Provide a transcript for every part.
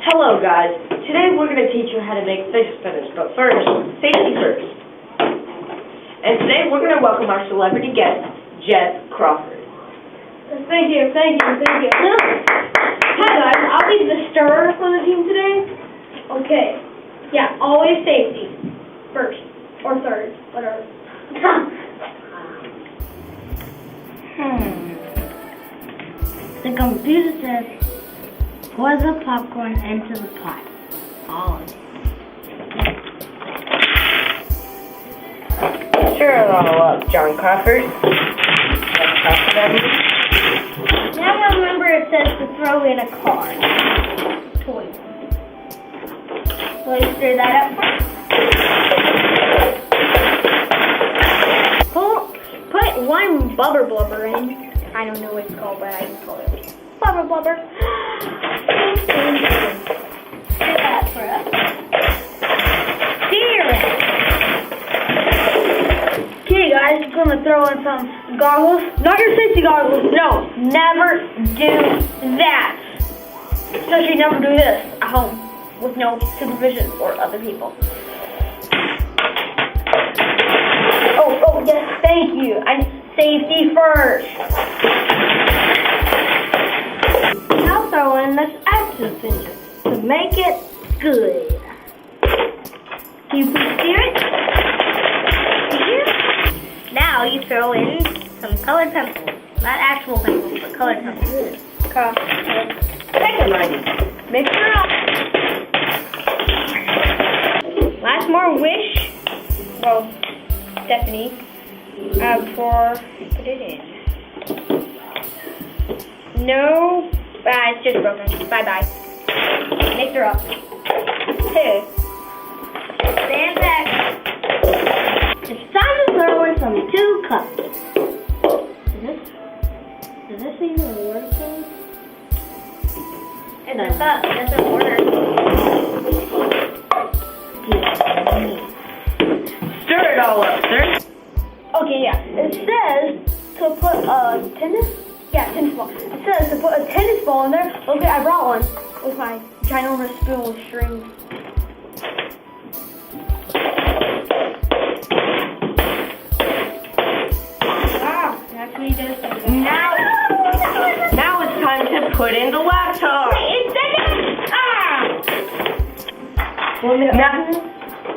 Hello guys, today we're going to teach you how to make fidget spinners, but first, safety first. And today we're going to welcome our celebrity guest, Jess Crawford. Thank you. Hi guys, I'll be the stirrer for the team today. Okay, yeah, always safety. First, or third, whatever. The computer says, pour the popcorn into the pot. All of it. Stir it all up, John Crawford. Now remember it says to throw in a card. Toy. So you stir that up. Put one bubble blubber in. I don't know what it's called, but I can call it bubble blubber. That for us. Okay, guys, I'm gonna throw in some goggles. Not your safety goggles. No, never do that. Especially never do this at home with no supervision or other people. Oh, yes, thank you. And safety first. Now throw in this action fidget to make it good. Can you please steer it? Now you throw in some colored pencils. Not actual pencils, but colored pencils. Second line. Mix it up. Last more wish. Well, Stephanie. Before put it in. No, it's just broken. Bye. Mix her up. Two. Stand back. It's time to throw in some 2 cups. Is this even working? That's an order. Stir it all up, sir. Okay, yeah. It says to put a tennis ball. It says to put a tennis ball in there. Okay, I brought one with my ginormous spoon with strings. Wow, it actually does something. Now it's time to put in the laptop. Wait, it's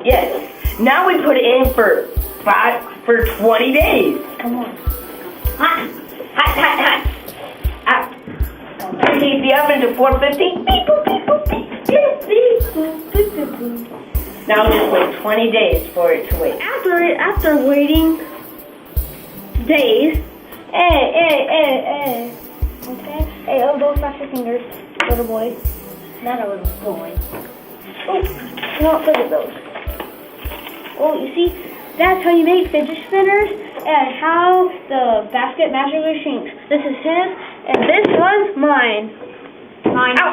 Yes. Now we put it in for 20 days. Come on. Hot. Heat the oven to 450. Now just wait 20 days for it to wait. After waiting days, okay. Hey, those faster fingers, little boy. Not a little boy. Oh, no, look at those. Oh, you see, that's how you make fidget spinners and how the basket magically shrinks. This is his, and this was mine. Ow.